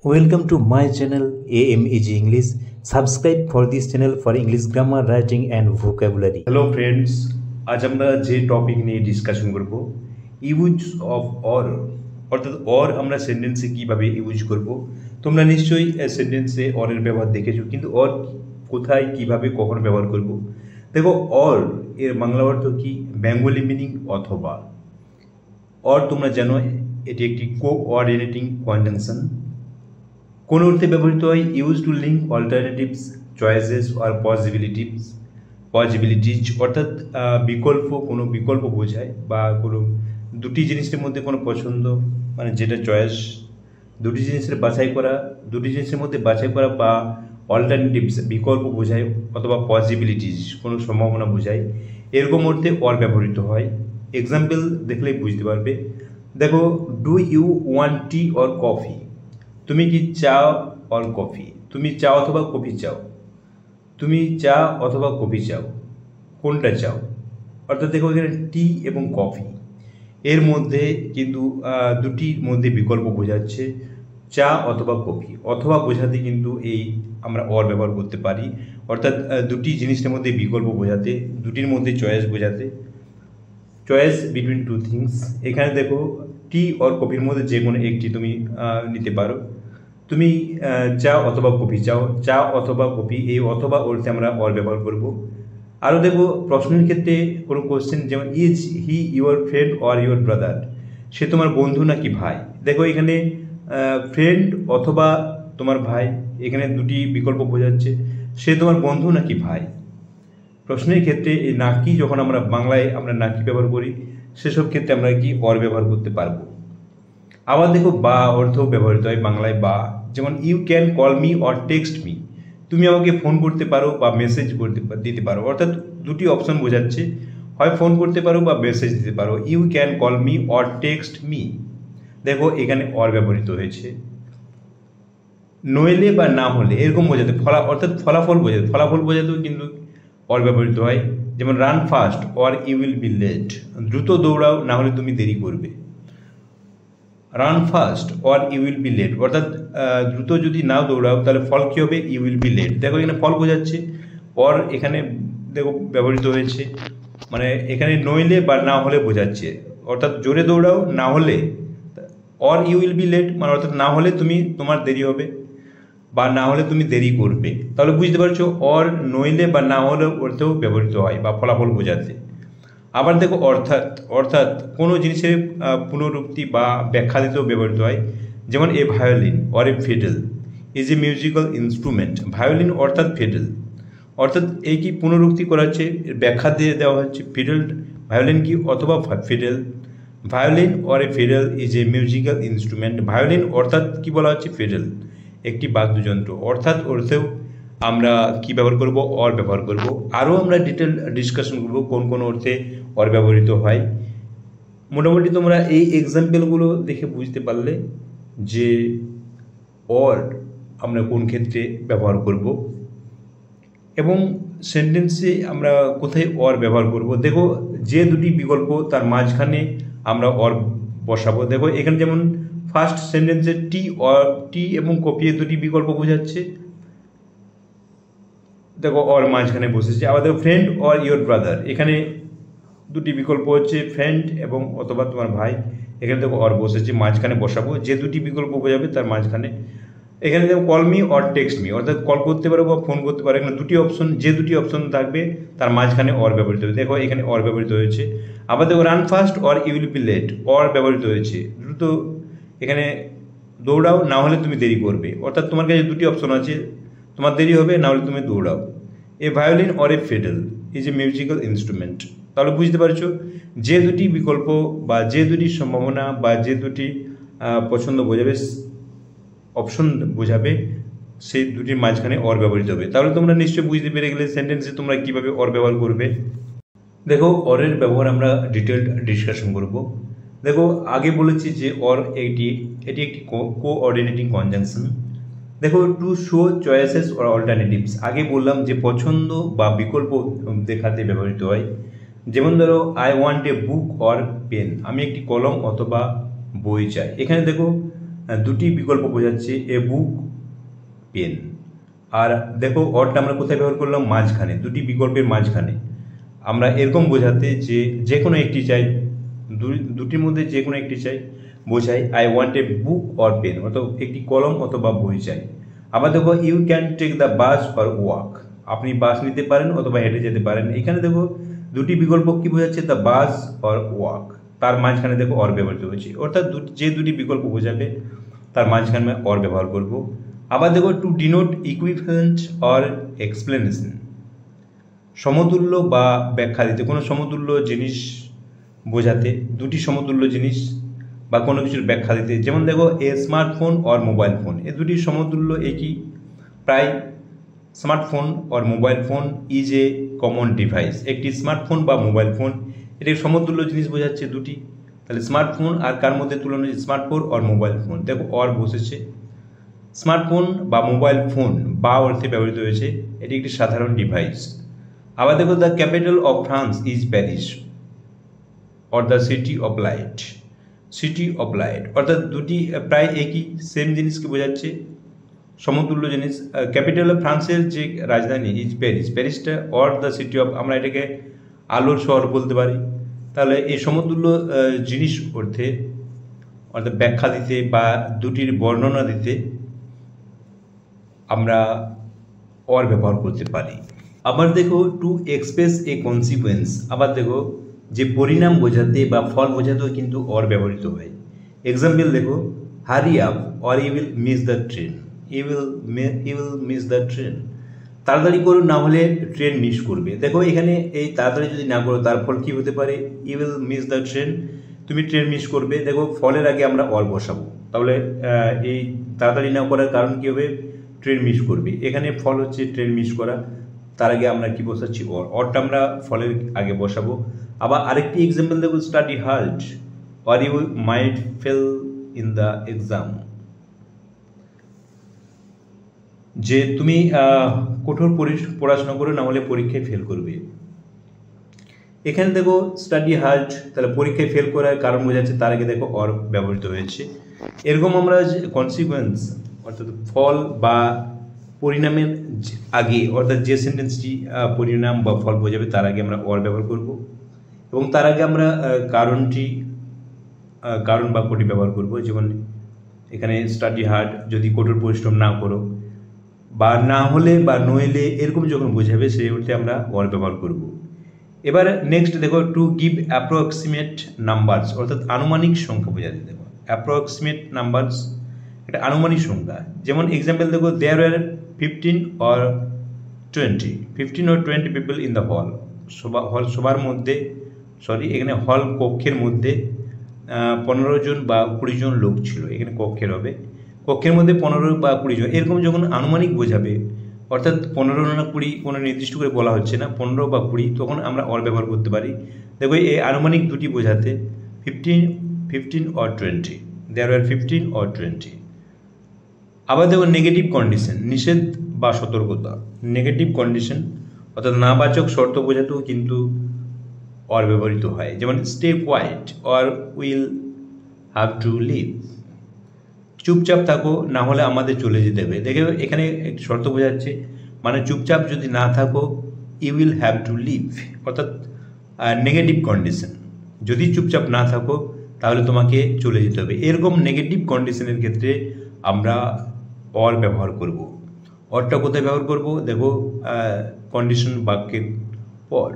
Welcome to my channel AMEG English. Subscribe for this channel for English grammar, writing and vocabulary. Hello friends, আজ আমরা যে topic নিয়ে discussion করব use of or, অর্থাৎ or আমরা সেন্টেন্সে কীভাবে ইউজ করব। তোমরা নিশ্চয়ই সেন্টেন্সে অরের ব্যবহার দেখেছো, কিন্তু অর কোথায় কিভাবে কখন ব্যবহার করব। দেখো, অর এর বাংলা অর্থ কি? বেঙ্গলি মিনিং অথবা। অর তোমরা জানো এটি একটি কোঅর্ডিনেটিং কনজাংশন। কোন অর্থে ব্যবহৃত হয়? Use to link alternatives, choices আর পসিবিলিটিজ, অর্থাৎ কোনো বিকল্প বোঝায় বা কোনো দুটি জিনিসের মধ্যে কোনো পছন্দ, মানে যেটা চয়েস, দুটি জিনিসের মধ্যে বাছাই করা বা অল্টারনেটিভস বিকল্প বোঝায়, অথবা পসিবিলিটিজ কোনো সম্ভাবনা বোঝায়। এরকম অর্থে অর ব্যবহৃত হয়। এক্সাম্পল দেখলেই বুঝতে পারবে। দেখো, do you want tea or coffee? তুমি কি চা অর কফি? তুমি চা অথবা কফি চাও? তুমি চা অথবা কফি চাও, কোনটা চাও? অর্থাৎ দেখো, এখানে টি এবং কফি এর মধ্যে কিন্তু দুটির মধ্যে বিকল্প বোঝাচ্ছে, চা অথবা কফি। অথবা বোঝাতে কিন্তু এই আমরা অর ব্যবহার করতে পারি, অর্থাৎ দুটি জিনিসের মধ্যে বিকল্প বোঝাতে, দুটির মধ্যে চয়েস বোঝাতে, চয়েস বিটুইন টু থিংস। এখানে দেখো, টি অর কফির মধ্যে যে কোনো একটি তুমি নিতে পারো। তুমি চা অথবা কফি চাও, চা অথবা কফি, এই অথবা অর্থে আমরা অর ব্যবহার করব। আরও দেখো, প্রশ্নের ক্ষেত্রে কোনো কোশ্চেন, যেমন is he your friend or your brother? সে তোমার বন্ধু নাকি ভাই? দেখো, এখানে ফ্রেন্ড অথবা তোমার ভাই, এখানে দুটি বিকল্প বোঝাচ্ছে, সে তোমার বন্ধু নাকি ভাই। প্রশ্নের ক্ষেত্রে এই নাকি, যখন আমরা বাংলায় নাকি ব্যবহার করি, সেসব ক্ষেত্রে আমরা কি অর ব্যবহার করতে পারবো। আবার দেখো, বা অর্থও ব্যবহৃত হয় বাংলায় বা, যেমন you can call me or text me? তুমি আমাকে ফোন করতে পারো বা মেসেজ দিতে পারো, অর্থাৎ দুটি অপশন বোঝাচ্ছে, হয় ফোন করতে পারো বা মেসেজ দিতে পারো। You can call me or text me, দেখো এখানে অর ব্যবহৃত হয়েছে। নইলে বা না হলে এরকম বোঝাতে, অর্থাৎ ফলাফল বোঝাতেও কিন্তু অর ব্যবহৃত হয়। যেমন run fast or you will be late, দ্রুত দৌড়াও, না হলে তুমি দেরি করবে। Run fast or you will be late, অর্থাৎ দ্রুত যদি না দৌড়াও তাহলে ফল কী হবে? You will be late. দেখো, এখানে ফল বোঝাচ্ছে, অর এখানে দেখো ব্যবহৃত হয়েছে, মানে এখানে নইলে বা না হলে বোঝাচ্ছে, অর্থাৎ জোরে দৌড়াও, না হলে, or you will be late মানে অর্থাৎ না হলে তোমার দেরি হবে, বা না হলে তুমি দেরি করবে। তাহলে বুঝতে পারছো, অর নইলে বা না হলে অর্থেও ব্যবহৃত হয় বা ফলাফল বোঝাতে। আবার দেখো, অর্থাৎ কোনো জিনিসের পুনরুক্তি বা ব্যাখ্যা দিতেও ব্যবহৃত হয়। যেমন a violin or a fiddle is a musical instrument. Violin অর্থাৎ ফিডল, অর্থাৎ এই কি পুনরুক্তি করাচ্ছে, ব্যাখ্যা দিয়ে দেওয়া হচ্ছে। ভায়োলিন কি অথবা fiddle, violin or a fiddle is a musical instrument. Violin অর্থাৎ কি বলা হচ্ছে? ফিডল, একটি বাদ্যযন্ত্র। অর্থেও আমরা কি ব্যবহার করব? অর ব্যবহার করব। আরও আমরা ডিটেল ডিসকাশন করব কোন কোন অর্থে অর ব্যবহৃত হয়। মোটামুটি তোমরা এই এক্সাম্পলগুলো দেখে বুঝতে পারলে যে অর আমরা কোন ক্ষেত্রে ব্যবহার করব এবং সেন্টেন্সে আমরা কোথায় অর ব্যবহার করব। দেখো, যে দুটি বিকল্প তার মাঝখানে আমরা অর বসাবো। দেখো, এখানে যেমন ফার্স্ট সেন্টেন্সে টি এবং কফি দুটি বিকল্প বোঝাচ্ছে, দেখো অর মাঝখানে বসেছে। আবার দেখো, ফ্রেন্ড অর ইয়োর ব্রাদার, এখানে দুটি বিকল্প হচ্ছে, ফ্রেন্ড এবং অথবা তোমার ভাই। এখানে দেখো অর বসেছে, মাঝখানে বসাবো, যে দুটি বিকল্প বোঝাবে তার মাঝখানে। এখানে দেখো call me or text me, অর্থাৎ কল করতে পারো বা ফোন করতে পারো। এখানে দুটি অপশন, যে দুটি অপশন থাকবে তার মাঝখানে অর ব্যবহৃত হবে। দেখো, এখানে অর ব্যবহৃত হয়েছে। আবার দেখো, run fast or you will be late, or ব্যবহৃত হয়েছে। দ্রুত এখানে দৌড়াও, না হলে তুমি দেরি করবে, অর্থাৎ তোমার কাছে দুটি অপশন আছে, তোমার দেরি হবে, না হলে তুমি দৌড়াও। A violin or a fiddle is a musical instrument. তাহলে বুঝতে পারছো, যে দুটি বিকল্প বা যে দুটি সম্ভাবনা বা যে দুটি পছন্দ বোঝাবে, অপশন বোঝাবে, সেই দুটির মাঝখানে অর ব্যবহৃত হবে। তাহলে তোমরা নিশ্চয়ই বুঝতে পেরে গেলে সেন্টেন্সে তোমরা কীভাবে অর ব্যবহার করবে। দেখো, অরের ব্যবহার আমরা ডিটেলড ডিসকাশন করব। দেখো, আগে বলেছি যে অর এটি একটি কোঅর্ডিনেটিং কনজাংশন। দেখো, to show choices or alternatives, আগে বললাম যে পছন্দ বা বিকল্প দেখাতে ব্যবহৃত হয়। যেমন ধরো, I want a book or pen, আমি একটি কলম অথবা বই চাই। এখানে দেখো, দুটি বিকল্প বোঝাচ্ছে, এ বুক, পেন। আর দেখো অরটা আমরা কোথায় ব্যবহার করলাম, মাঝখানে, দুটি বিকল্পের মাঝখানে। আমরা এরকম বোঝাতে যে কোনো একটি চাই, দুটির মধ্যে যে কোনো একটি চাই বোঝাই, I want a book or pen, অথবা একটি কলম অথবা বই চাই। আবার দেখো you can take the bus or walk, আপনি বাস নিতে পারেন অথবা হেঁটে যেতে পারেন। এখানে দেখো দুটি বিকল্প কি বোঝাচ্ছে, দ্য বাস অর ওয়াক, তার মাঝখানে দেখো অর ব্যবহৃত হয়েছে, অর্থাৎ যে দুটি বিকল্প বোঝাবে তার মাঝখানে অর ব্যবহার করব। আবার দেখো to denote equivalent or explanation, সমতুল্য বা ব্যাখ্যা দিতে, কোনো সমতুল্য জিনিস বোঝাতে, দুটি সমতুল্য জিনিস বা কোনো কিছুর ব্যাখ্যা দিতে। যেমন দেখো a smartphone or mobile phone, এ দুটি সমতুল্য একই প্রায়। Smartphone or mobile phone is a common device, একটি স্মার্টফোন বা মোবাইল ফোন এটি সমতুল্য জিনিস বোঝাচ্ছে দুটি। তাহলে স্মার্টফোন আর কার মধ্যে তুলনা, স্মার্টফোন অর মোবাইল ফোন, দেখো অর বসেছে। স্মার্টফোন বা মোবাইল ফোন বা অর্থে ব্যবহৃত হয়েছে, এটি একটি সাধারণ ডিভাইস। আবার দেখো the capital of France is Paris or the city of light, city of light, অর্থাৎ দুটি প্রায় একই সেম জিনিসকে বোঝাচ্ছে, সমতুল্য জিনিস। ক্যাপিটাল অফ ফ্রান্সের যে রাজধানী ইজ প্যারিস, প্যারিসটা অর দ্য সিটি অফ, আমরা এটাকে আলোর শহর বলতে পারি। তাহলে এই সমতুল্য জিনিস অর্থে, অর্থাৎ ব্যাখ্যা দিতে বা দুটির বর্ণনা দিতে আমরা অর ব্যবহার করতে পারি। আবার দেখো টু এক্সপ্রেস এ কনসিকুয়েন্স, আবার দেখো যে পরিণাম বোঝাতে বা ফল বোঝাতেও কিন্তু অর ব্যবহৃত হয়। এক্সাম্পল দেখো hurry up or you will miss the train, you will miss the train, তাড়াতাড়ি করো না হলে ট্রেন মিস করবে। দেখো এখানে এই তাড়াতাড়ি যদি না করো তার ফল কী হতে পারে, you will miss the train, তুমি ট্রেন মিস করবে। দেখো ফলের আগে আমরা অর বসাবো, তাহলে এই তাড়াতাড়ি না করার কারণ কী হবে, ট্রেন মিস করবে। এখানে ফল হচ্ছে ট্রেন মিস করা, তার আগে আমরা কি বসাচ্ছি অর, অরটা আমরা ফলের আগে বসাবো। আবার আরেকটি এক্সাম্পল দেখো study hard or you might fail in the exam, যে তুমি কঠোর পড়াশোনা করো না হলে পরীক্ষায় ফেল করবে। এখানে দেখো স্টাডি হার্ড, তাহলে পরীক্ষায় ফেল করার কারণ বোঝাচ্ছে, তার আগে দেখো অর ব্যবহৃত হয়েছে। এরকম আমরা কনসিকুয়েন্স অর্থাৎ ফল বা পরিণামের আগে, অর্থাৎ যে সেন্টেন্সটি পরিণাম বা ফল বোঝাবে তার আগে আমরা অর ব্যবহার করব, এবং তার আগে আমরা কারণ বাক্যটি ব্যবহার করব। যেমন এখানে স্টাডি হার্ড, যদি কঠোর পরিশ্রম না করো, বা না হলে বা নইলে এরকম যখন বোঝাবে সেই অর্থে আমরা অর ব্যবহার করব। এবার নেক্সট দেখো টু গিভ অ্যাপ্রক্সিমেট নাম্বারস, অর্থাৎ আনুমানিক সংখ্যা বোঝাতে। দেখো অ্যাপ্রক্সিমেট নাম্বারস এটা আনুমানিক সংখ্যা। যেমন এক্সাম্পল দেখো দেয়ার আর 15 or 20 people in the hall, সবার মধ্যে, এখানে হল কক্ষের মধ্যে 15 জন বা 20 জন লোক ছিল, এখানে কক্ষের হবে, কক্ষের মধ্যে 15 বা 20 জন, এরকম যখন আনুমানিক বোঝাবে, অর্থাৎ 15 না 20 কোনো নির্দিষ্ট করে বলা হচ্ছে না, 15 বা 20, তখন আমরা অর ব্যবহার করতে পারি। দেখো এই আনুমানিক দুটি বোঝাতে 15 or 20, দেয়ার আর 15 or 20। আবার দেখো নেগেটিভ কন্ডিশন, নিষেধ বা সতর্কতা, নেগেটিভ কন্ডিশন অর্থাৎ নাবাচক শর্ত বোঝাতেও কিন্তু অর ব্যবহৃত হয়। যেমন stay quiet or will have to leave, চুপচাপ থাকো না হলে আমাদের চলে যেতে হবে। দেখে এখানে একটি শর্ত বোঝাচ্ছে, মানে চুপচাপ যদি না থাকো you will have to leave, অর্থাৎ নেগেটিভ কন্ডিশন, যদি চুপচাপ না থাকো তাহলে তোমাকে চলে যেতে হবে। এরকম নেগেটিভ কন্ডিশনের ক্ষেত্রে আমরা অর ব্যবহার করব। অরটা কোথায় ব্যবহার করব, দেখো কন্ডিশন বাক্যের পর।